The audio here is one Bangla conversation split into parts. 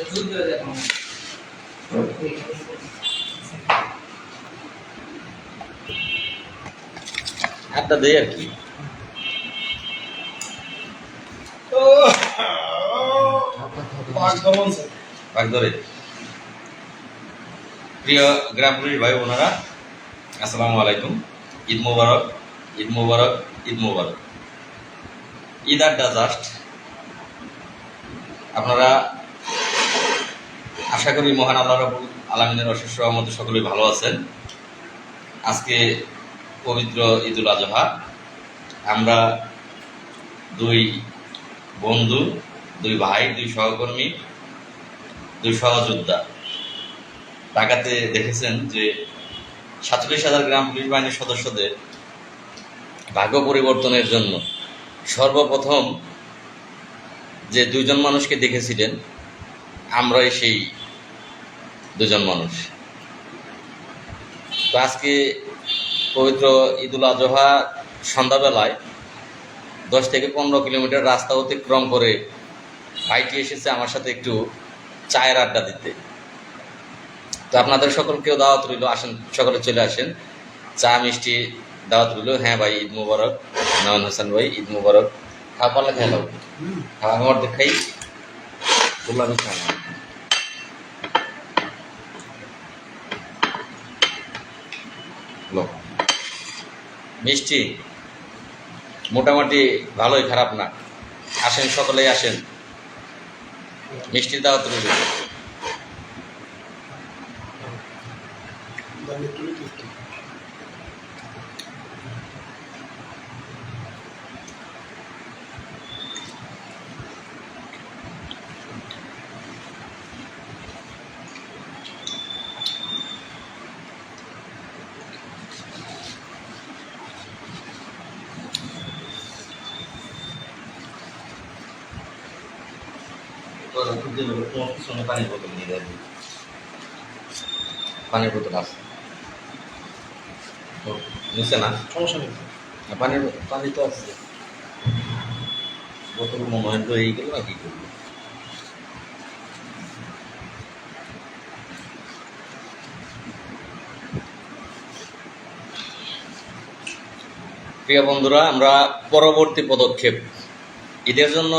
একটা দেয় আর কি। ধরে প্রিয় গ্রাম পুলিশ ভাই বোনেরা, আসসালামু আলাইকুম। ঈদ মোবারক, ঈদ মোবারক, ঈদ মোবারক। ঈদ আড্ডা জাস্ট। আপনারা আশা করি মহান আল্লাহ রাব্বুল আলামিনের অশেষ রহমতে সকলেই ভালো আছেন। আজকে পবিত্র ঈদুল আজহা। আমরা দুই বন্ধু, দুই ভাই, দুই সহকর্মী, দুই সহযোদ্ধা ঢাকাতে দেখেছেন যে 47,000 গ্রাম পুলিশ বাহিনীর সদস্যদের ভাগ্য পরিবর্তনের জন্য সর্বপ্রথম যে দুইজন মানুষকে দেখেছিলেন, আমরাই সেই দুজন মানুষ। তো আজকে পবিত্র ঈদুল আজহা সন্ধ্যাবেলায় 10 থেকে 15 কিলোমিটার রাস্তা অতিক্রম করে ভাইটি এসেছে আমার সাথে একটু চায়ের আড্ডা দিতে। তো আপনাদের সকলকেও দাওয়াত রইল, আসেন, সকলে চলে আসেন, চা মিষ্টি দাওয়াত রইল। হ্যাঁ ভাই, ঈদ মুবারক। নয়ন হোসেন ভাই, ঈদ মুবারক। খাওয়া পারলে খেলাও, খাওয়া আমি অর্ধেক খাই, বললাম আমি খাওয়া মিষ্টি মোটামুটি ভালোই, খারাপ না। আসেন, সকলেই আসেন, মিষ্টির দাওয়াত রইল। পানির বোতল নিয়ে যাবে, পানির বোতল আছে নিচে না, সমস্যা নেই। পানি তো আছে, বোতল মনে হয় তো এইগুলো না, কি করবো। প্রিয় বন্ধুরা, আমরা পরবর্তী পদক্ষেপ ঈদের জন্য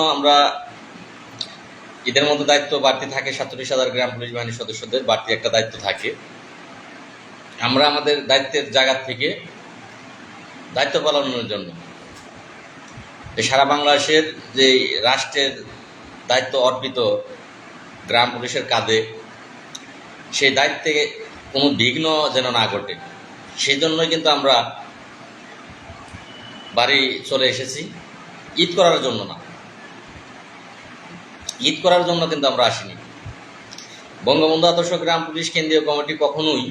ঈদের মধ্যে দায়িত্ব বাড়তি থাকে। 47,000 গ্রাম পুলিশ বাহিনীর সদস্যদের বাড়তি একটা দায়িত্ব থাকে। আমরা আমাদের দায়িত্বের জায়গা থেকে দায়িত্ব পালনের জন্য সারা বাংলাদেশের যে রাষ্ট্রের দায়িত্ব অর্পিত গ্রাম পুলিশের কাঁধে, সেই দায়িত্বে কোনো বিঘ্ন যেন না ঘটে, সেই জন্যই কিন্তু আমরা বাড়ি চলে এসেছি। ঈদ করার জন্য না, ঈদ করার জন্য কিন্তু আমরা আসিনি। বঙ্গবন্ধু আদর্শ গ্রাম পুলিশ কেন্দ্রীয় কমিটি কখনোই,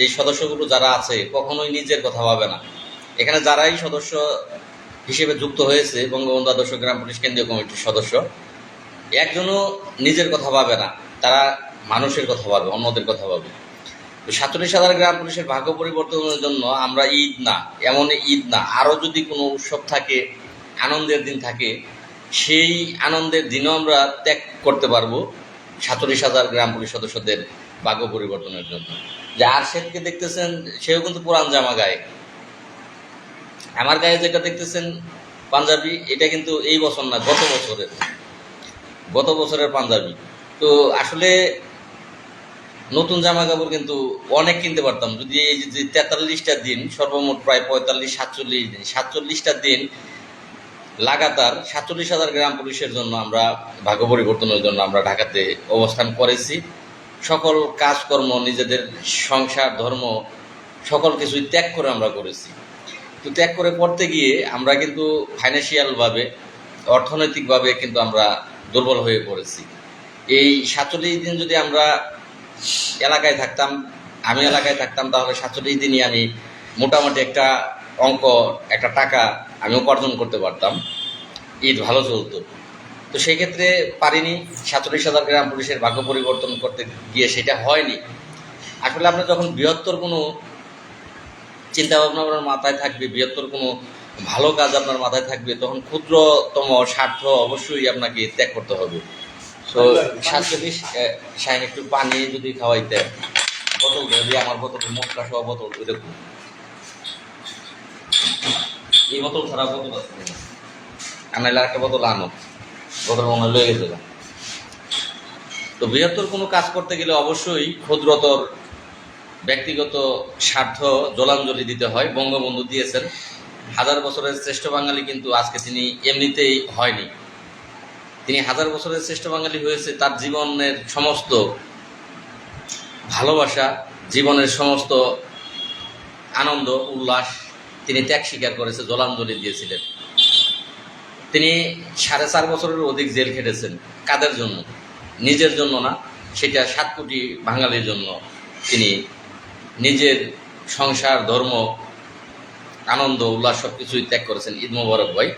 এই সদস্যগুলো যারা আছে, কখনোই নিজের কথা ভাবে না। এখানে যারাই সদস্য হিসেবে যুক্ত হয়েছে বঙ্গবন্ধু আদর্শ গ্রাম পুলিশ কেন্দ্রীয় কমিটির সদস্য, একজনও নিজের কথা ভাবে না। তারা মানুষের কথা ভাবে, অন্যদের কথা ভাবে। 47,000 গ্রাম পুলিশের ভাগ্য পরিবর্তনের জন্য আমরা ঈদ না, এমন ঈদ না, আরও যদি কোনো উৎসব থাকে, আনন্দের দিন থাকে, সেই আনন্দের দিনও আমরা ত্যাগ করতে পারবো 47,000 গ্রাম পুলিশ সদস্যদের ভাগ্য পরিবর্তনের জন্য। যে আরশেদকে দেখতেছেন, সেও কিন্তু পুরান জামা গায়ে। আমার গায়ে যেটা দেখতেছেন পাঞ্জাবি, এটা কিন্তু এই বছর না, গত বছরের পাঞ্জাবি। তো আসলে নতুন জামা কাপড় কিন্তু অনেক কিনতে পারতাম যদি এই যে 43টা দিন, সর্বমোট প্রায় 45-47 দিন, 47টা দিন লাগাতার 47,000 গ্রাম পুলিশের জন্য আমরা ভাগ্য পরিবর্তনের জন্য আমরা ঢাকাতে অবস্থান করেছি। সকল কাজকর্ম, নিজেদের সংসার, ধর্ম, সকল কিছুই ত্যাগ করে আমরা করেছি। তো ত্যাগ করে করতে গিয়ে আমরা কিন্তু ফাইন্যান্সিয়ালভাবে, অর্থনৈতিকভাবে কিন্তু আমরা দুর্বল হয়ে পড়েছি। এই 47 দিন যদি আমরা এলাকায় থাকতাম, আমি এলাকায় থাকতাম, তাহলে 47 দিনই আমি মোটামুটি একটা অঙ্ক, একটা টাকা আমি উপার্জন করতে পারতাম, ঈদ ভালো চলতো। তো সেই ক্ষেত্রে পারিনি। 47,000 গ্রাম পুলিশের ভাগ্য পরিবর্তন করতে গিয়ে সেটা হয়নি। আসলে আপনার যখন বৃহত্তর কোনো চিন্তাভাবনা আপনার মাথায় থাকবে, বৃহত্তর কোনো ভালো কাজ আপনার মাথায় থাকবে, তখন ক্ষুদ্রতম স্বার্থ অবশ্যই আপনাকে ত্যাগ করতে হবে। তো 47 শাইন একটু পানি যদি খাওয়াইতে, বোতল দিয়ে আমার বোতলের মুখটা সহ বোতল এরকম, এই বোতল ছাড়া বোতল আছে আনাইলে একটা বোতল আনো, বোতল মনে লয়ে গেছে। তো বৃহত্তর কোনো কাজ করতে গেলে অবশ্যই ক্ষুদ্রতর ব্যক্তিগত স্বার্থ জলাঞ্জলি দিতে হয়। বঙ্গবন্ধু দিয়েছেন। 1000 বছরের শ্রেষ্ঠ বাঙালি কিন্তু আজকে তিনি এমনিতেই হয়নি। তিনি 1000 বছরের শ্রেষ্ঠ বাঙালি হয়েছে তার জীবনের সমস্ত ভালোবাসা, জীবনের সমস্ত আনন্দ উল্লাস তিনি ত্যাগ স্বীকার করেছে, জলাঞ্জলি দিয়েছিলেন। তিনি 4.5 বছরের অধিক জেল খেটেছেন। কাদের জন্য? নিজের জন্য না, সেটা 7 কোটি বাঙালির জন্য। তিনি নিজের সংসার, ধর্ম, আনন্দ উল্লাস সব কিছুই ত্যাগ করেছেন। ঈদ মোবারক ভাই।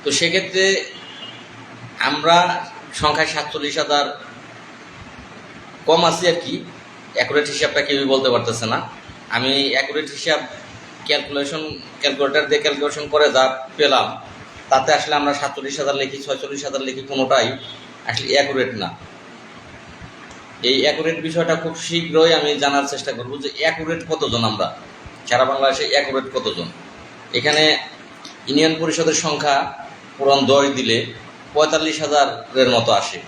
তো সেক্ষেত্রে আমরা সংখ্যায় 47,000 কম আছি আর কি। অ্যাকুরেট হিসাবটা কেউই বলতে পারতেছে না। আমি অ্যাকুরেট হিসাব ক্যালকুলেটর দিয়ে ক্যালকুলেশন করে যা পেলাম, তাতে আসলে আমরা 47,000 লিখি, 46,000 লিখি, কোনোটাই আসলে অ্যাকুরেট না। এই অ্যাকুরেট বিষয়টা খুব শীঘ্রই আমি জানার চেষ্টা করব যে অ্যাকুরেট কতজন আমরা সারা বাংলাদেশে, অ্যাকুরেট কতজন। এখানে ইউনিয়ন পরিষদের সংখ্যা পুরন 10 দিলে 45,000-এর মতো আসে।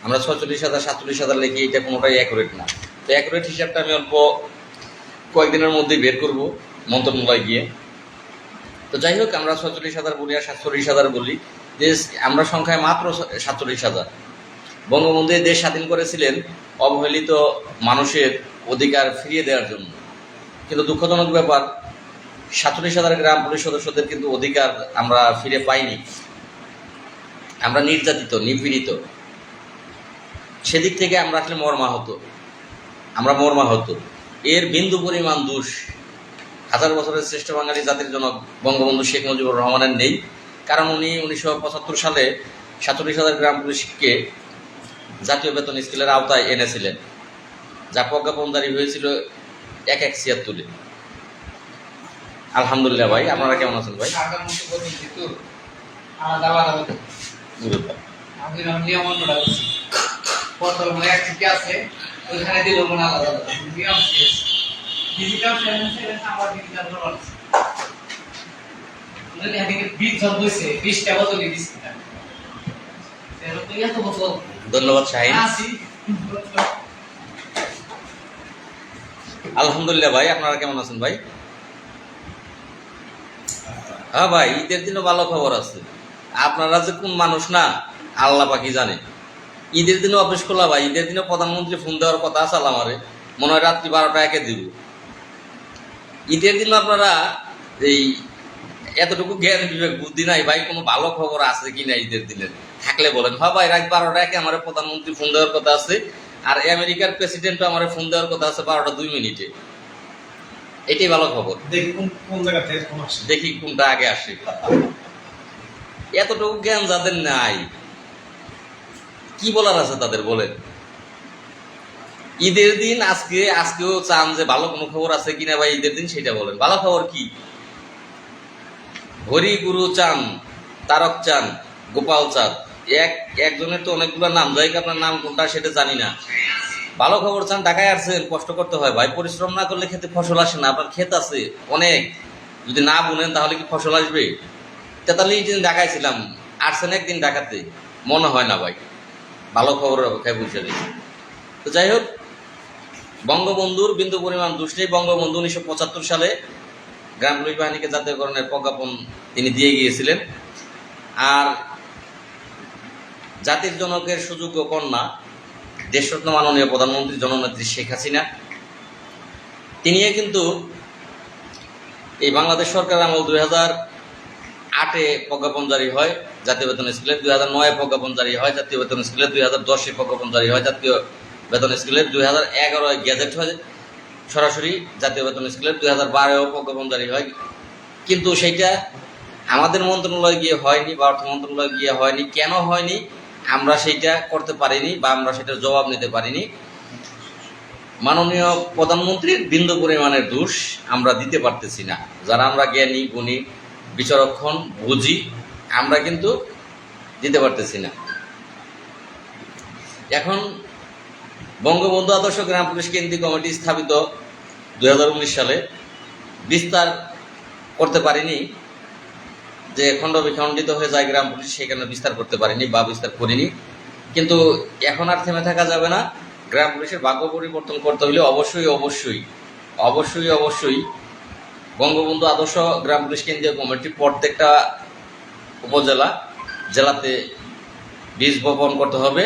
আমরা 46,000 47,000 লিখি, এটা কোনোটাই অ্যাকুরেট না। তো অ্যাকুরেট হিসাবটা আমি অল্প কয়েকদিনের মধ্যেই বের করব মন্ত্রণালয়ে গিয়ে। তো যাই হোক, আমরা 46,000 বলি আর 47,000 বলি, যে আমরা সংখ্যায় মাত্র 47,000। বঙ্গবন্ধু দেশ স্বাধীন করেছিলেন অবহেলিত মানুষের অধিকার ফিরিয়ে দেওয়ার জন্য। কিন্তু দুঃখজনক ব্যাপার, 47,000 গ্রাম পুলিশ সদস্যদের কিন্তু অধিকার আমরা ফিরে পাইনি। আমরা নির্যাতিত, নিপীড়িত। সেদিক থেকে আমরা আসলে মর্মাহত। এর বিন্দু পরিমাণ দোষ 1000 বছরের শ্রেষ্ঠ বাঙালি জাতির জনক বঙ্গবন্ধু শেখ মুজিবুর রহমানের নেই। কারণ উনি 1975 সালে 47,000 গ্রাম পুলিশকে জাতীয় বেতন স্কেলের আওতায় এনেছিলেন, যা প্রজ্ঞাপনজারি হয়েছিল 1/76। আলহামদুলিল্লাহ ভাই। আপনারা কেমন আছেন ভাই? ধন্যবাদ শাহিন। আলহামদুলিল্লাহ ভাই। আপনারা কেমন আছেন ভাই? হ্যাঁ ভাই, ঈদের দিনও ভালো খবর আছে। আপনারা যে কোন মানুষ না আল্লাহ পাকি জানে। ঈদের দিনও অফিস খোলা ভাই। ঈদের দিনে প্রধানমন্ত্রী ফোন দেওয়ার কথা আছে আমারে, মনে হয় রাত্রি 12টা দিব। ঈদের দিন আপনারা এই এতটুকু জ্ঞান বিবেক বুদ্ধি নাই ভাই, কোনো ভালো খবর আছে কিনা ঈদের দিনে থাকলে বলেন। হ্যাঁ ভাই, রাত 12টা আমার প্রধানমন্ত্রী ফোন দেওয়ার কথা আছে, আর আমেরিকার প্রেসিডেন্টও আমার ফোন দেওয়ার কথা আছে 12টা 2 মিনিটে। এটাই ভালো খবর। দেখি কোনটা আগে আসে। এতটুকু জ্ঞান যাদের নাই, কি বলার আছে তাদের বলেন। ঈদের দিন আজকেও চান যে ভালো কোনো খবর আছে কিনা ভাই ঈদের দিন, সেটা বলেন। ভালো খবর কি? হরি গুরু চান, তারক চান, গোপাল চাঁদ, একজনের তো অনেকগুলো নাম, যাই আপনার নাম কোনটা সেটা জানি না। ভালো খবর চান, ঢাকায় আসছেন, কষ্ট করতে হয় ভাই। পরিশ্রম না করলে খেতে ফসল আসে না। আপনার ক্ষেত আছে অনেক, যদি না বুনেন তাহলে কি ফসল আসবে? 43 দিন ঢাকায় ছিলাম, আসছেন একদিন ঢাকাতে, মনে হয় না ভাই। ভালো খবরের অপেক্ষায় বসে দিয়েছি। তো যাই হোক, বঙ্গবন্ধুর বিন্দু পরিমাণ দোষ নেই। বঙ্গবন্ধু 1975 সালে গ্রাম পুলিশ বাহিনীকে জাতীয়করণের প্রজ্ঞাপন তিনি দিয়ে গিয়েছিলেন। আর জাতির জনকের সুযোগ্য কন্যা দেশরত্ন মাননীয় প্রধানমন্ত্রী জননেত্রী শেখ হাসিনা, তিনিও কিন্তু এই বাংলাদেশ সরকার আমল 2008-এ প্রজ্ঞাপন জারি হয় জাতীয় বেতন স্কেলের, 2009-এ প্রজ্ঞাপন জারি হয় জাতীয় বেতন স্কেলের, 2010-এ প্রজ্ঞাপন জারি হয় জাতীয় বেতন স্কেলের, 2011-এ গ্যাজেট হয় সরাসরি জাতীয় বেতন স্কেলের, 2012-এও প্রজ্ঞাপন জারি হয়। কিন্তু সেইটা আমাদের মন্ত্রণালয় গিয়ে হয়নি বা অর্থ মন্ত্রণালয় গিয়ে হয়নি। কেন হয়নি? আমরা সেইটা করতে পারিনি বা আমরা সেটার জবাব নিতে পারিনি। মাননীয় প্রধানমন্ত্রীর বিন্দু পরিমাণের দোষ আমরা দিতে পারতেছি না। যারা আমরা জ্ঞানী, গুণী, বিচক্ষণ, বুঝি, আমরা কিন্তু দিতে পারতেছি না। এখন বঙ্গবন্ধু আদর্শ গ্রাম পুলিশ কেন্দ্রীয় কমিটি স্থাপিত 2019 সালে বিস্তার করতে পারিনি, যে খণ্ড বিখণ্ডিত হয়ে যায় গ্রাম পুলিশ, সেখানে বিস্তার করতে পারিনি বা বিস্তার করিনি। কিন্তু এখন আর থেমে থাকা যাবে না। গ্রাম পুলিশের ভাগ্য পরিবর্তন করতে হলে অবশ্যই অবশ্যই অবশ্যই অবশ্যই বঙ্গবন্ধু আদর্শ গ্রাম পুলিশ কেন্দ্রীয় কমিটি প্রত্যেকটা উপজেলা জেলাতে বীজ বপন করতে হবে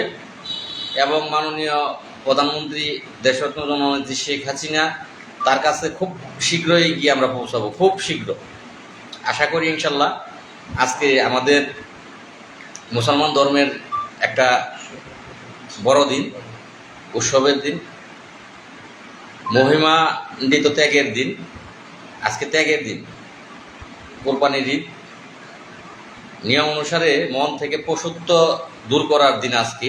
এবং মাননীয় প্রধানমন্ত্রী দেশরত্ন জননেত্রী শেখ হাসিনা তার কাছে খুব শীঘ্রই গিয়ে আমরা পৌঁছাবো, খুব শীঘ্র। আশা করি ইনশাল্লাহ। আজকে আমাদের মুসলমান ধর্মের একটা বড় দিন, উৎসবের দিন, মহিমান্বিত ত্যাগের দিন। আজকে ত্যাগের দিন, কোরবানির ঈদ। নিয়ম অনুসারে মন থেকে পশুত্ব দূর করার দিন আজকে।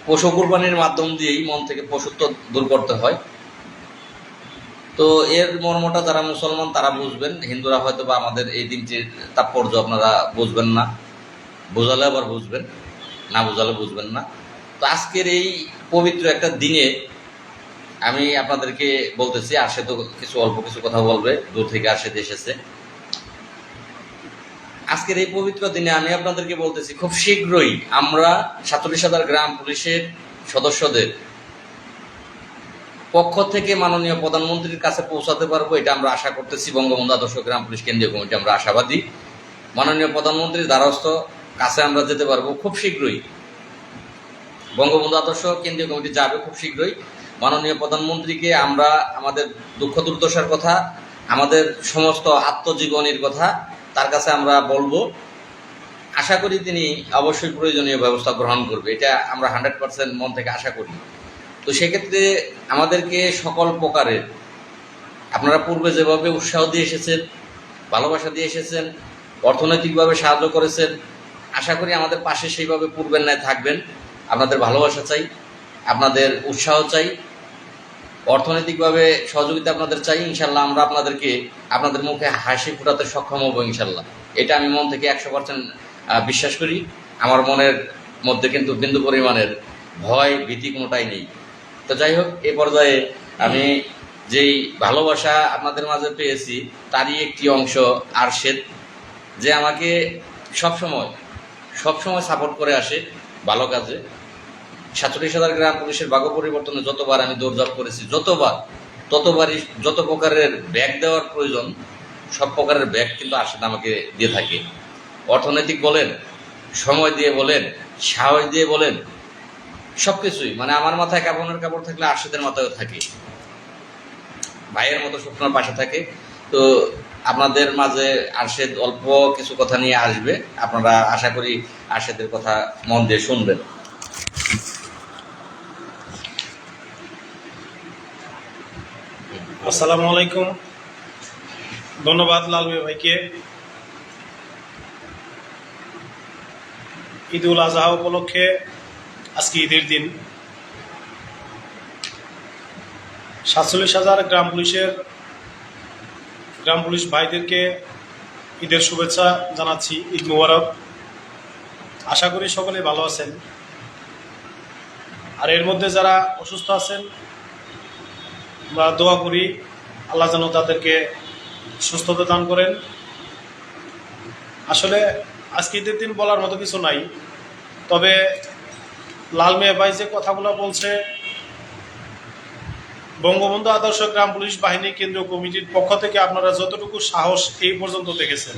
পশু কোরবানির মাধ্যম দিয়েই মন থেকে পশুত্ব দূর করতে হয়। তো এর মর্মটা যারা মুসলমান তারা বুঝবেন, হিন্দুরা হয়তো বা আমাদের এই দিনটির তাৎপর্য আপনারা বুঝবেন না, বোঝালে আবার বুঝবেন, না বোঝালে বুঝবেন না। তো আজকের এই পবিত্র একটা দিনে আমি আপনাদেরকে বলতেছি, আসে তো কিছু অল্প কিছু কথা বলবে, দূর থেকে আসে এসেছে। আজকের এই পবিত্র দিনে আমি আপনাদেরকে বলতেছি, খুব শীঘ্রই আমরা 47,000 গ্রাম পুলিশের সদস্যদের পক্ষ থেকে মাননীয় প্রধানমন্ত্রীর কাছে পৌঁছাতে পারবো, এটা আমরা আশা করতেছি। বঙ্গবন্ধু আদর্শ গ্রাম পুলিশ কেন্দ্রীয় কমিটি আমরা আশাবাদী মাননীয় প্রধানমন্ত্রীর দ্বারস্থ কাছে আমরা যেতে পারবো খুব শীঘ্রই। বঙ্গবন্ধু আদর্শ কেন্দ্রীয় কমিটি যাবে খুব শীঘ্রই। মাননীয় প্রধানমন্ত্রীকে আমরা আমাদের দুঃখ দুর্দশার কথা, আমাদের সমস্ত আত্মজীবনীর কথা তার কাছে আমরা বলবো। আশা করি তিনি অবশ্যই প্রয়োজনীয় ব্যবস্থা গ্রহণ করবে, এটা আমরা 100% মন থেকে আশা করি। তো সেক্ষেত্রে আমাদেরকে সকল প্রকারের, আপনারা পূর্বে যেভাবে উৎসাহ দিয়ে এসেছেন, ভালোবাসা দিয়ে এসেছেন, অর্থনৈতিকভাবে সাহায্য করেছেন, আশা করি আমাদের পাশে সেইভাবে পূর্বের ন্যায় থাকবেন। আপনাদের ভালোবাসা চাই, আপনাদের উৎসাহ চাই, অর্থনৈতিকভাবে সহযোগিতা আপনাদের চাই। ইনশাল্লাহ আমরা আপনাদের মুখে হাসি ফোটাতে সক্ষম হব ইনশাল্লাহ। এটা আমি মন থেকে 100% বিশ্বাস করি। আমার মনের মধ্যে কিন্তু বিন্দু পরিমাণের ভয় ভীতি কোনোটাই নেই। তো যাই হোক, এ পর্যায়ে আমি যেই ভালোবাসা আপনাদের মাঝে পেয়েছি তারই একটি অংশ আরশেদ, যে আমাকে সবসময় সাপোর্ট করে আসে ভালো কাজে। 47,000 গ্রাম পুলিশের ভাগ্য পরিবর্তনে যতবার আমি দৌড়ঝাঁপ করেছি, ততবারই যত প্রকারের ব্যাগ দেওয়ার প্রয়োজন সব প্রকারের ব্যাগ কিন্তু আরশেদ আমাকে দিয়ে থাকে। অর্থনৈতিক বলেন, সময় দিয়ে বলেন, সাহস দিয়ে বলেন, সব কিছুই। মানে আমার মাথায় কাপড়ের কাপড় থাকলে আরশেদের মাথায়ও থাকে, ভাইয়ের মতো সবসময় পাশে থাকে। তো আপনাদের মাঝে আরশেদ অল্প কিছু কথা নিয়ে আসবে, আপনারা আশা করি আরশেদের কথা মন দিয়ে শুনবেন। আসসালামু আলাইকুম। ধন্যবাদ লালমি ভাইকে। ঈদুল আজহা উপলক্ষে আজকে ঈদের দিন 47,000 গ্রাম পুলিশ ভাইদেরকে ঈদের শুভেচ্ছা জানাচ্ছি। ঈদ মুবারক। আশা করি সকলে ভালো আছেন। আর এর মধ্যে যারা অসুস্থ আছেন আমরা দোয়া করি আল্লাহ যেন তাদেরকে সুস্থতা দান করেন। আসলে আজকে ঈদের দিন বলার মতো কিছু নাই, তবে লাল মিয়া ভাই যে কথাগুলো বলছে, বঙ্গবন্ধু আদর্শ গ্রাম পুলিশ বাহিনী কেন্দ্রীয় কমিটির পক্ষ থেকে আপনারা যতটুকু সাহস এই পর্যন্ত দেখেছেন,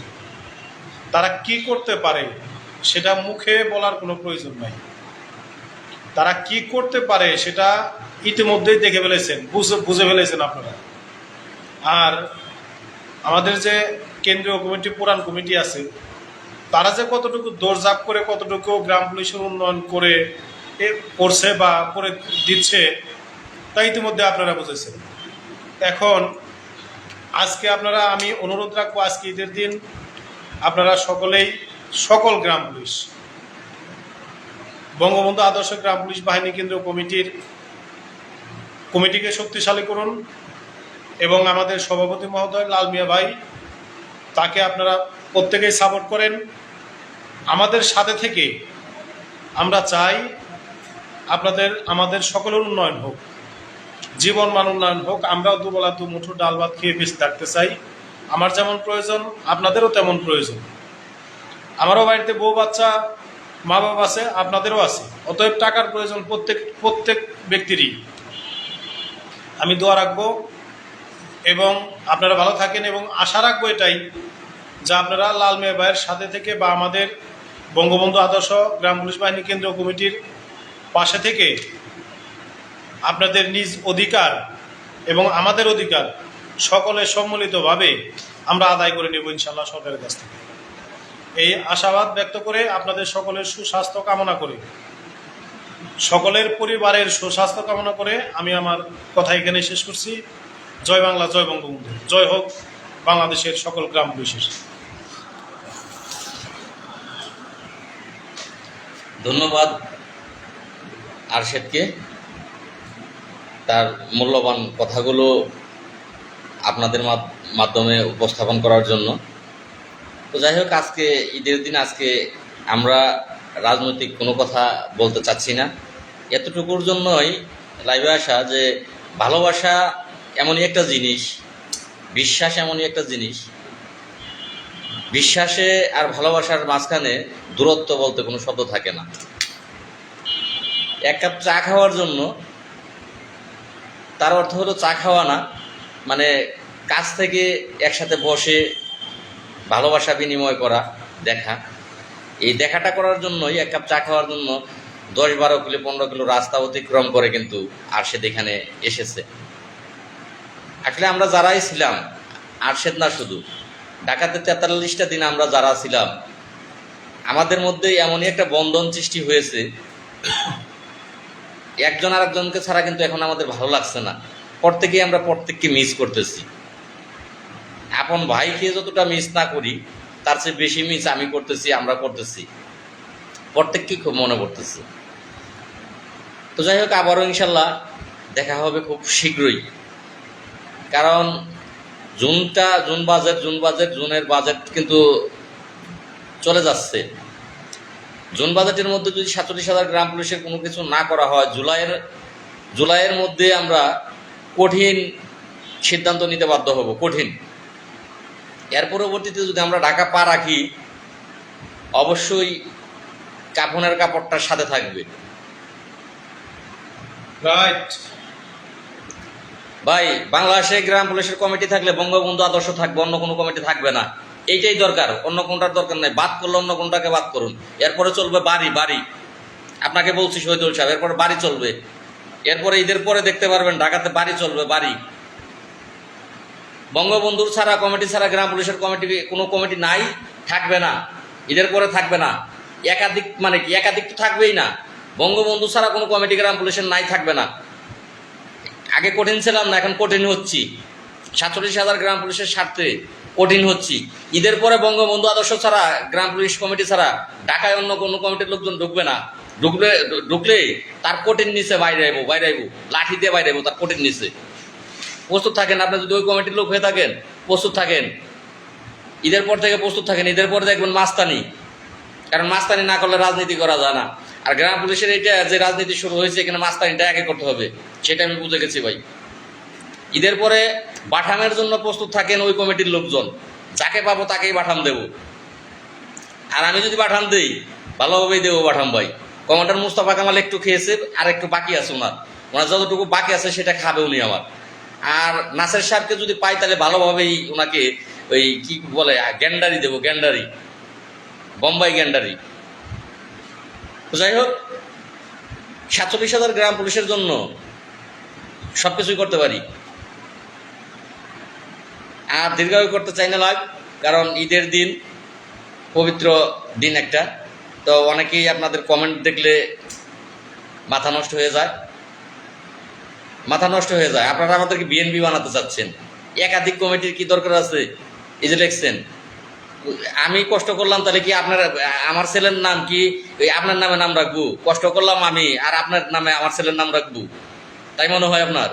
তারা কি করতে পারে সেটা মুখে বলার কোনো প্রয়োজন নাই। তারা কি করতে পারে সেটা ইতিমধ্যেই দেখে ফেলেছেন, বুঝে ফেলেছেন আপনারা। আর আমাদের যে কেন্দ্রীয় কমিটি, পুরান কমিটি আছে, তারা যে কতটুকু দৌড়ঝাঁপ করে কতটুকু গ্রাম পুলিশের উন্নয়ন করছে বা করে দিচ্ছে তা ইতিমধ্যে আপনারা বুঝেছেন। এখন আজকে আমি অনুরোধ রাখবো, আজকে ঈদের দিন আপনারা সকল গ্রাম পুলিশ, বঙ্গবন্ধু আদর্শ গ্রাম পুলিশ বাহিনী কেন্দ্রীয় কমিটিকে শক্তিশালী করুন এবং আমাদের সভাপতি মহোদয় লাল মিয়া ভাই, তাকে আপনারা প্রত্যেকেই সাপোর্ট করেন। আমাদের সাথে থেকে আমরা চাই আমাদের সকলের উন্নয়ন হোক, জীবন মান উন্নয়ন হোক। আমরাও দুবেলা দু মুঠো ডাল ভাত খেয়ে বেঁচে থাকতে চাই। আমার যেমন প্রয়োজন আপনাদেরও তেমন প্রয়োজন। আমারও বাড়িতে বউ বাচ্চা মা বাবা আছে, আপনাদেরও আছে। অতএব টাকার প্রয়োজন প্রত্যেক ব্যক্তিরই। আমি দোয়া রাখবো এবং আপনারা ভালো থাকেন, এবং আশা রাখবো এটাই যে আপনারা লাল মিয়া ভাইয়ের সাথে থেকে বা আমাদের বঙ্গবন্ধু আদর্শ গ্রাম পুলিশ বাহিনী কেন্দ্রীয় কমিটির পাশে থেকে আপনাদের নিজ অধিকার এবং আমাদের অধিকার সকলে সম্মিলিতভাবে আমরা আদায় করে নেব ইনশাআল্লাহ সরকারের কাছ থেকে। এই আশাবাদ ব্যক্ত করে আপনাদের সকলের সুস্বাস্থ্য কামনা করে, সকলের পরিবারের সুস্বাস্থ্য কামনা করে আমি আমার কথা এখানে শেষ করছি। জয় বাংলা, জয় বঙ্গবন্ধু, জয় হোক বাংলাদেশের সকল গ্রাম পুলিশের। ধন্যবাদ আরশেদকে তার মূল্যবান কথাগুলো আপনাদের মাধ্যমে উপস্থাপন করার জন্য। তো যাই হোক, আজকে ঈদের দিন আজকে আমরা রাজনৈতিক কোনো কথা বলতে চাচ্ছি না। এতটুকুর জন্যই লাইভে আসা যে ভালোবাসা এমনই একটা জিনিস, বিশ্বাস এমনই একটা জিনিস, বিশ্বাসে আর ভালোবাসার মাঝখানে দূরত্ব বলতে কোনো শব্দ থাকে না। এক কাপ চা খাওয়ার জন্য, তার অর্থ হলো চা খাওয়া না, মানে কাছ থেকে একসাথে বসে ভালোবাসা বিনিময় করা, দেখা। এই দেখাটা করার জন্যই এক কাপ চা খাওয়ার জন্য 10-12 কিলো 15 কিলো রাস্তা অতিক্রম করে কিন্তু আরশেদ এখানে এসেছে। আসলে আমরা যারাই ছিলাম, আরশেদ না শুধু, ঢাকাতে 43টা দিন আমরা যারা ছিলাম, আমাদের মধ্যে এমনই একটা বন্ধন সৃষ্টি হয়েছে, একজন আর একজনকে ছাড়া কিন্তু এখন আমাদের ভালো লাগছে না। প্রত্যেকেই আমরা প্রত্যেককে মিস করতেছি। আপন ভাইকে যতটা মিস না করি, তার চেয়ে বেশি মিস আমি করতেছি, আমরা করতেছি, প্রত্যেককেই খুব মনে পড়তেছে। তো যাই হোক, আবারও ইনশাল্লাহ দেখা হবে খুব শীঘ্রই। কারণ জুনের বাজেট কিন্তু চলে যাচ্ছে। জুন বাজেটের মধ্যে যদি 47,000 গ্রাম পুলিশের কোনো কিছু না করা হয়, জুলাইয়ের মধ্যে আমরা কঠিন সিদ্ধান্ত নিতে বাধ্য হব, কঠিন। এর পরবর্তীতে যদি আমরা ঢাকা পা রাখি, অবশ্যই কাফনের কাপড়টার সাথে থাকবে। রাইট ভাই, বাংলাদেশে গ্রাম পুলিশের কমিটি থাকলে বঙ্গবন্ধু আদর্শ থাকবে, অন্য কোনো কমিটি থাকবে না। এইটাই দরকার, অন্য কোনটার দরকার নাই। বাদ করলে অন্য কোনটাকে বাদ করুন। এরপরে চলবে বাড়ি। আপনাকে বলছি শহীদুল সাহেব, এরপরে বাড়ি চলবে। এরপরে ঈদের পরে দেখতে পারবেন ঢাকাতে বাড়ি চলবে, বাড়ি। বঙ্গবন্ধুর ছাড়া, কমিটি ছাড়া গ্রাম পুলিশের কোনো কমিটি নাই, থাকবে না, ঈদের পরে থাকবে না। একাধিক মানে কি, একাধিক তো থাকবেই না। বঙ্গবন্ধু ছাড়া কোনো কমিটি গ্রাম পুলিশের নাই, থাকবে না। আগে কঠিন ছিলাম না, এখন কঠিন হচ্ছি। 47,000 গ্রাম পুলিশের স্বার্থে কঠিন হচ্ছি। ঈদের পরে বঙ্গবন্ধু আদর্শ ছাড়া, গ্রাম পুলিশ কমিটি ছাড়া ঢাকায় অন্য কোনো কমিটির লোকজন ঢুকবে না। ঢুকলে তার কঠিন নিচে বাইরে আইবো, লাঠি দিয়ে বাইরে আইবো, তার কঠিন নিচে। প্রস্তুত থাকেন, আপনি যদি ওই কমিটির লোক হয়ে থাকেন, প্রস্তুত থাকেন। ঈদের পর থেকে প্রস্তুত থাকেন। ঈদের পরে দেখবেন মাস্তানি, কারণ মাস্তানি না করলে রাজনীতি করা যায় না। আর গ্রাম পুলিশের এটা যে রাজনীতি শুরু হয়েছে, এখানে মাস্তানিটা আগে করতে হবে, সেটা আমি বুঝে গেছি ভাই। ঈদের পরে বাঠামের জন্য প্রস্তুত থাকেন ওই কমিটির লোকজন, যাকে পাবো তাকেই বাঠাম দেব। আর আমি যদি বাঠাম দেই, ভালোভাবেই দেবো বাঠাম ভাই। কমান্ডার মুস্তাফা কামাল একটু খেয়েছে, আর একটু বাকি আছে ওনার যতটুকু বাকি আছে সেটা খাবে উনি আমার। আর নাসের সাহেবকে যদি পাই, তাহলে ভালোভাবেই ওনাকে ওই কি বলে গ্যান্ডারি দেবো, গ্যান্ডারি, বোম্বাই গ্যান্ডারি। যাই হোক, 47,000 গ্রাম পুলিশের জন্য সবকিছুই করতে পারি। আর দীর্ঘায়ু করতে চাই না লাইভ, কারণ ঈদের দিন, পবিত্র দিন একটা। তো অনেকেই আপনাদের কমেন্ট দেখলে মাথা নষ্ট হয়ে যায়। আপনারা আমাদেরকে বিএনপি বানাতে চাচ্ছেন। একাধিক কমিটির কি দরকার আছে? এই যে লিখছেন, আমি কষ্ট করলাম, তাহলে কি আমার ছেলের নাম কি আপনার নামে নাম রাখবো? কষ্ট করলাম আমি, আর আপনার নামে আমার ছেলের নাম রাখবো, তাই মনে হয় আপনার?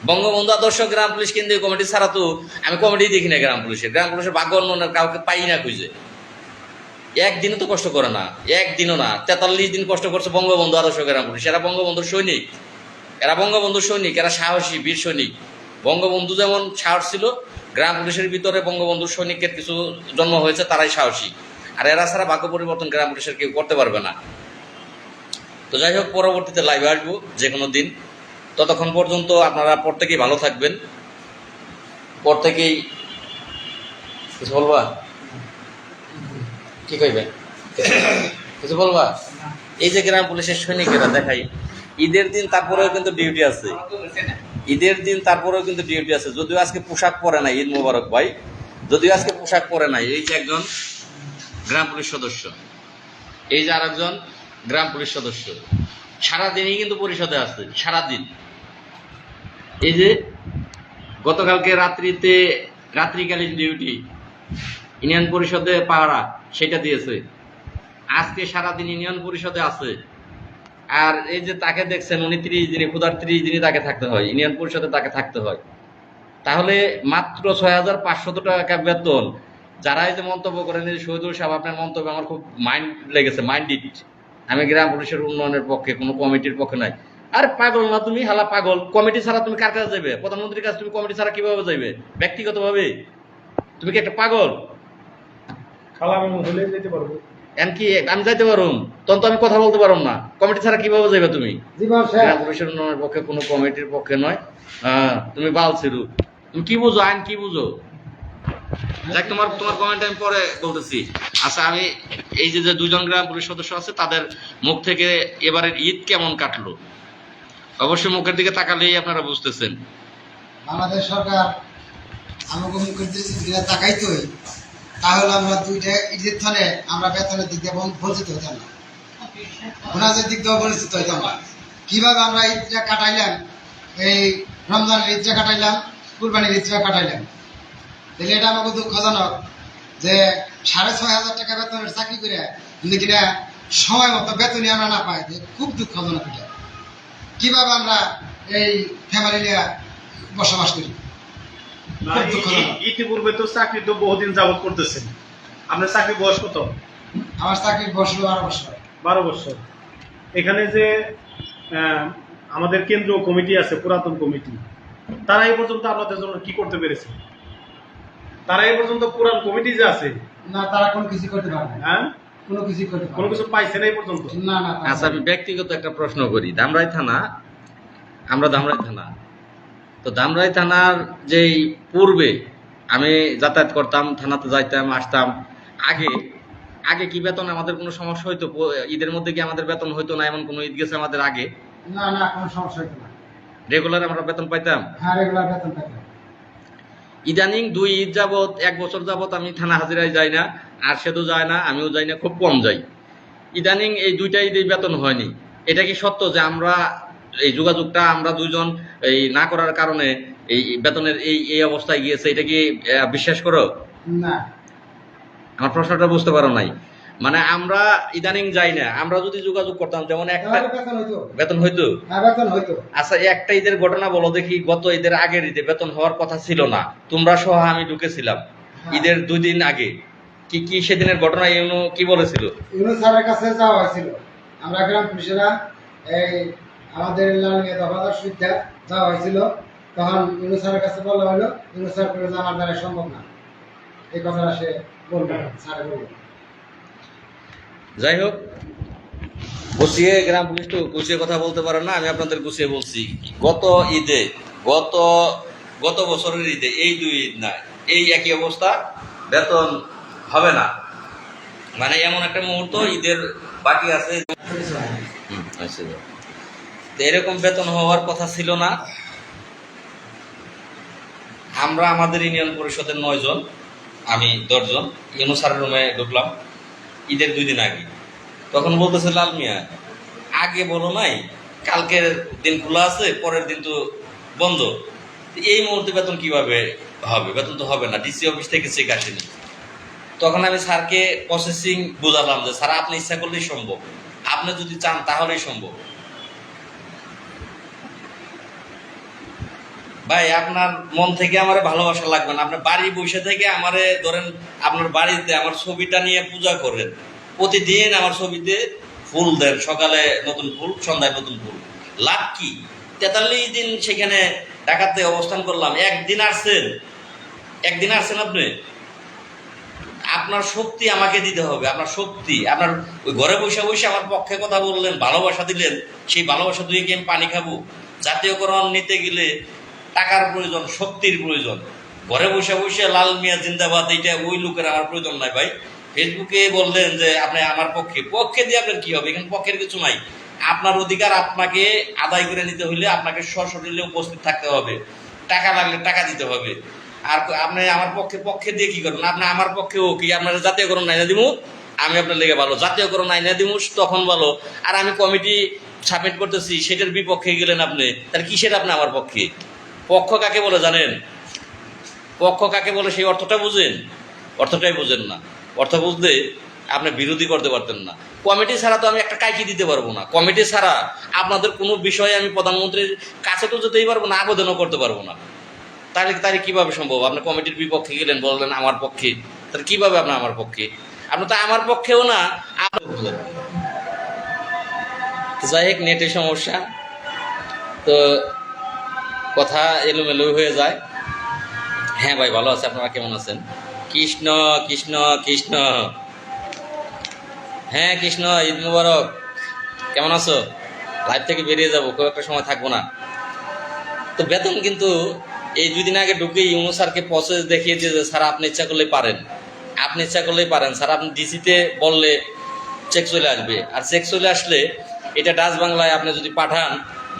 বঙ্গবন্ধু আদর্শ গ্রাম পুলিশ কেন্দ্রীয় কমিটি ছাড়া তো আমি কমিটি দেখি না গ্রাম পুলিশের ভাগ্য অন্য কাউকে পাই না খুঁজে। একদিনও তো কষ্ট করে না, একদিনও না, 43 দিন কষ্ট করছে বঙ্গবন্ধু আদর্শ গ্রাম পুলিশ। এরা বঙ্গবন্ধুর সৈনিক, এরা সাহসী বীর সৈনিক। বঙ্গবন্ধু যেমন সাহস ছিল, গ্রাম পুলিশের ভিতরে বঙ্গবন্ধুর সৈনিকের কিছু জন্ম হয়েছে, তারাই সাহসী। আর এরা ছাড়া ভাগ্য পরিবর্তন গ্রাম পুলিশের কেউ করতে পারবে না। তো যাই হোক, পরবর্তীতে লাইভে আসবো যে কোনো দিন। ততক্ষণ পর্যন্ত আপনারা প্রত্যেকেই ভালো থাকবেন। প্রত্যেকেই কিছু বলবা, কি কইবে, কিছু বলবা? এই যে গ্রাম পুলিশের সৈনিকেরা দেখাই, ঈদের দিন তারপরেও কিন্তু ডিউটি আছে, যদিও আজকে পোশাক পরে নাই। ঈদ মোবারক ভাই, যদিও আজকে পোশাক পরে নাই। এই যে একজন গ্রাম পুলিশ সদস্য, এই যে আরেকজন গ্রাম পুলিশ সদস্য, সারাদিনই কিন্তু পরিষদে আছে, সারাদিন। এই যে গতকালকে রাত্রিকালীন ডিউটি, ইউনিয়ন পরিষদে পাহারা, সেটা দিয়েছে। আজকে সারাদিন ইউনিয়ন পরিষদে আছে। আর এই যে তাকে দেখছেন, উনি 30 দিনে, ক্ষুধার 30 দিনই তাকে থাকতে হয়, ইউনিয়ন পরিষদে তাকে থাকতে হয়। তাহলে মাত্র 6500 টাকা বেতন। যারা এই যে মন্তব্য করেন, এই শহীদুল সাহেব, আপনার মন্তব্য আমার খুব মাইন্ড লেগেছে, মাইন্ডিড। আমি গ্রাম পুলিশের উন্নয়নের পক্ষে, কোনো কমিটির পক্ষে নাই। আরে পাগল না তুমি, হালা পাগল। কমিটি ছাড়া তুমি কার কাছে যাবে? প্রধানমন্ত্রীর কাছে তুমি কমিটি ছাড়া কিভাবে যাবে? ব্যক্তিগতভাবে তুমি কি একটা পাগল? এমনকি আমি যাইতে পারুম, তখন তো আমি কথা বলতে পারুম না। কমিটি ছাড়া কিভাবে যাবে তুমি? গ্রাম পুলিশের উন্নয়নের পক্ষে, কোনো কমিটির পক্ষে নয়। তুমি বালছিরু, তুমি কি বুঝো, আইন কি বুঝো? যাক, তোমার কমেন্ট আমি পরে বলতেছি। আচ্ছা, আমি এই যে 2জন গ্রাম পুলিশ সদস্য আছে, তাদের মুখ থেকে এবারের ঈদ কেমন কাটলো, অবশ্যই মুখের দিকে তাকালেই আপনারা বুঝতেছেন। আমাদের সরকার আমাকে মুখের দিকে তাকাইতোই, তাহলে আমরা 2টা ঈদের থনে আমরা বেতনের দিক দিয়ে বঞ্চিত হতাম না, ওনাদের দিক দিয়ে বঞ্চিত হইতাম না। কিভাবে আমরা ঈদটা কাটাইলাম, এই রমজানের ঈদটা কাটাইলাম, কুরবানির ঈদটা কাটাইলাম, তাহলে এটা আমাকে দুঃখজনক যে 6500 টাকা বেতনের চাকরি করে কিন্তু কিনা সময় মতো বেতনই আমরা না পাই, খুব দুঃখজনক। এটা কিভাবে আমরা এই ফ্যামিলি নিয়ে বসবাস করি? ইতিপূর্বে তো চাকরি তো বহুদিন যাবত করতেছেন, আপনার চাকরি বয়স কত? আমার চাকরির বয়স 12 বছর। 12 বছর। এখানে যে আমাদের কেন্দ্রীয় কমিটি আছে, পুরাতন কমিটি, তারা এই পর্যন্ত আপনাদের জন্য কি করতে পেরেছে? তারা এই পর্যন্ত পুরান কমিটি যে আছে না, তারা কোনো কিছু করতে পারে না। হ্যাঁ, কোনো কিছু করতে পারে কোনো কিছু পাইছে না এই পর্যন্ত? না না। আচ্ছা, আমি ব্যক্তিগত একটা প্রশ্ন করি। ধামরাই থানা, আমরা ধামরাই থানা, তো ধামরাই থানার যেই পূর্বে আমি যাতায়াত করতাম, থানাতে যাইতাম আসতাম, আগে কি বেতন আমাদের কোনো সমস্যা হইতো? ঈদের মধ্যে কি আমাদের বেতন হইতো না? এমন কোনো ঈদ গেছে আমাদের আগে? না না, কোনো সমস্যা হইতো না। রেগুলার আমরা বেতন পাইতাম। হ্যাঁ, রেগুলার বেতন পাইতাম। ইদানিং 2 ঈদ যাবত, 1 বছর যাবত আমি থানা হাজিরায় যাই না, আর সেতু যায় না, আমিও যাই না, খুব কম যাই। ইদানিং এই 2টা ঈদেই বেতন হয়নি। এটা কি সত্য যে আমরা এই যোগাযোগটা আমরা 2জন এই না করার কারণে এই বেতনের এই অবস্থায় গিয়েছে? এটা কি বিশ্বাস করো? না। আমার প্রশ্নটা বুঝতে পারো নাই। মানে আমরা ইদানিং যাই না, আমরা যদি যোগাযোগ করতাম, যেমন একটা বেতন হইতো। হ্যাঁ, বেতন হইতো। আচ্ছা, একটা ঈদের ঘটনা বলো দেখি। গত ঈদের আগের ঈদে বেতন হওয়ার কথা ছিল না, তোমরা সহ আমি ঢুকেছিলাম ঈদের 2 দিন আগে। কি সেদিনের ঘটনা ইউনো কি বলেছিল? ইউনো স্যারের কাছে যাওয়া হয়েছিল, আমরা গ্রাম পুলিশেরা এই আমাদের লালমিয়া দফাদার সুবিধা যাওয়া হয়েছিল। তখন ইউনো স্যারের কাছে বলা হলো, ইউনো স্যার বলল যে আমার দ্বারা সম্ভব না, এই কথাটা সে বলল, স্যার বলল। যাই হোক, গুছিয়ে গ্রাম পুলিশ তো গুছিয়ে কথা বলতে পারে না, আমি আপনাদের গুছিয়ে বলছি। গত ঈদে, গত বছরের ঈদে, এই 2 ঈদ না, এই একই অবস্থা, বেতন হবে না। মানে এমন একটা মুহূর্ত, ঈদের বাকি আছে, এরকম বেতন হওয়ার কথা ছিল না। আমরা আমাদের ইউনিয়ন পরিষদের 9 জন, আমি 10 জন, ইউনো স্যারের রুমে ঢুকলাম ঈদের 2 দিন আগে। তখন বলতেছে, লাল মিয়া, আগে বলো নাই কালকের দিন খোলা আছে, পরের দিন তো বন্ধ, এই মুহূর্তে বেতন কিভাবে হবে? বেতন তো হবে না, ডিসি অফিস থেকে চেক আসেনি। তখন আমি স্যারকে প্রসেসিং বুঝালাম যে স্যার, আপনি ইচ্ছা করলেই সম্ভব, আপনি যদি চান তাহলেই সম্ভব। ভাই আপনার মন থেকে আমার ভালোবাসা লাগবে না, আপনার বাড়ি বসে থেকে আমারে ধরেন আপনার বাড়িতে আমার ছবিটা নিয়ে পূজা করেন, প্রতিদিন আমার ছবিতে ফুল দেন, সকালে নতুন ফুল, সন্ধ্যায় নতুন ফুল, লাভ কি? 43 দিন সেখানে ঢাকাতে অবস্থান করলাম, একদিন আসছেন আপনি? আপনার শক্তি আমাকে দিতে হবে, আপনার শক্তি, আপনার ওই ঘরে বসে বসে আমার পক্ষে কথা বললেন, ভালোবাসা দিলেন, সেই ভালোবাসা দিয়ে কি আমি পানি খাবো? জাতীয়করণ নিতে গেলে টাকার প্রয়োজন, শক্তির প্রয়োজন। ঘরে বসে বসে লাল মিয়া জিন্দাবাদ এইটা ওই লোকের আমার প্রয়োজন নাই ভাই। ফেসবুকে বললেন যে আপনি আমার পক্ষে দিয়ে আপনার কি হবে? এখানে পক্ষের কিছু নাই। আপনার অধিকার আপনাকে আদায় করে নিতে হইলে আপনাকে সশরীরে উপস্থিত থাকতে হবে, টাকা লাগলে টাকা দিতে হবে। আর আপনি আমার পক্ষে দিয়ে কি করবেন? আপনি আমার পক্ষেও কি আপনার জাতীয়করণ আইনা দিব, আমি আপনার লেগে ভালো, জাতীয়করণ আইনা দিব তখন ভালো। আর আমি কমিটি সাবমিট করতেছি, সেটার বিপক্ষে গেলেন আপনি, তাহলে কিসের আপনি আমার পক্ষে? পক্ষ কাকে বলে জানেন? পক্ষ কাকে বলে সেই অর্থটা বুঝেন? অর্থটাই বুঝেন না। অর্থ বুঝলে আপনি বিরোধী করতে পারতেন না। কমিটি ছাড়া তো আমি একটা কাইকি দিতে পারবো না, কমিটি ছাড়া আপনাদের কোনো বিষয়ে আমি প্রধানমন্ত্রীর কাছে তো যেতেই পারবো না, আবেদনও করতে পারবো না। তাহলে কিভাবে সম্ভব? আপনি কমিটির বিপক্ষে গেলেন, বললেন আমার পক্ষে, তাহলে কিভাবে আপনি আমার পক্ষে? আপনি তো আমার পক্ষেও না। যাই হোক, নেটের সমস্যা তো কথা এলোমেলো হয়ে যায়। হ্যাঁ ভাই, ভালো আছে, আপনারা কেমন আছেন? কৃষ্ণ কৃষ্ণ কৃষ্ণ, হ্যাঁ কৃষ্ণ, ঈদ মুবারক। কেমন আছো? লাইভ থেকে বেরিয়ে যাবো, খুব একটা সময় থাকবো না। তো বেতন কিন্তু এই 2 দিন আগে ঢুকে ইউনূস স্যারকে প্রসেস দেখিয়ে দিয়ে যে স্যার আপনি ইচ্ছা করলেই পারেন, স্যার আপনি ডিসিতে বললে চেক চলে আসবে। আর চেক চলে আসলে এটা ডাচ বাংলায় আপনি যদি পাঠান,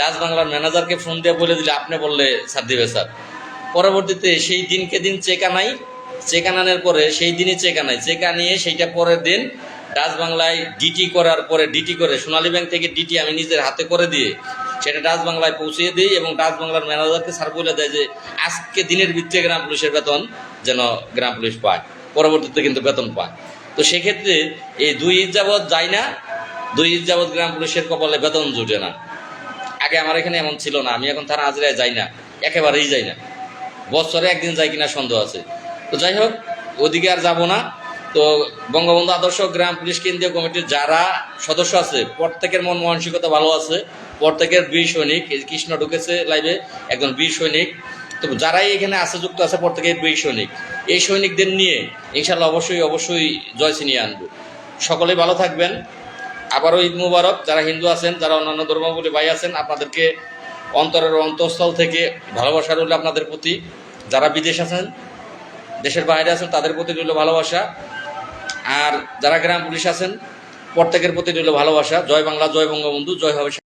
ডাচ বাংলার ম্যানেজারকে ফোন দিয়ে বলে দিলে আপনি বললে স্যার দিবে স্যার। পরবর্তীতে সেই দিনকে দিন চেক আনানোর পরে সেই দিনই চেক আনিয়ে সেইটা পরের দিন ডাচ বাংলায় ডিটি করার পরে, ডিটি করে সোনালী ব্যাংক থেকে ডিটি আমি নিজের হাতে করে দিয়ে সেটা ডাচ বাংলায় পৌঁছিয়ে দিই এবং ডাচ বাংলার ম্যানেজারকে স্যার বলে দেয় যে আজকে দিনের ভিত্তিতে গ্রাম পুলিশের বেতন যেন গ্রাম পুলিশ পায়, পরবর্তীতে কিন্তু বেতন পায়। তো সেক্ষেত্রে এই 2 ঈদ যাবৎ যায় না, 2 ঈদ যাবৎ গ্রাম পুলিশের কপালে বেতন জুটে না। আগে আমার এখানে এমন ছিল না, আমি এখন থানা হাজিরায় যাই না, একেবারেই যাই না, বছরে একদিন যাই কিনা সন্দেহ আছে। তো যাই হোক, ওদিকে আর যাবো না। তো বঙ্গবন্ধু আদর্শ গ্রাম পুলিশ কেন্দ্রীয় কমিটির যারা সদস্য আছে প্রত্যেকের মন মানসিকতা ভালো আছে, প্রত্যেকের বীর সৈনিক। এই কৃষ্ণ ঢুকেছে লাইভে, একজন বীর সৈনিক। তো যারাই এখানে আছে, যুক্ত আছে, প্রত্যেকের বীর সৈনিক। এই সৈনিকদের নিয়ে ইনশাল্লাহ অবশ্যই জয় ছিনিয়ে আনবো। সকলেই ভালো থাকবেন। আবারও ঈদ মুবারক। যারা হিন্দু আছেন, যারা অন্যান্য ধর্মাবলম্বী ভাই আছেন, আপনাদেরকে অন্তরের অন্তঃস্থল থেকে ভালোবাসা রইল আপনাদের প্রতি। যারা বিদেশ আছেন, দেশের বাইরে আছেন, তাদের প্রতি রইল ভালোবাসা। আর যারা গ্রাম পুলিশ আছেন, প্রত্যেকের প্রতি রইল ভালোবাসা। জয় বাংলা, জয় বঙ্গবন্ধু, জয় হবে।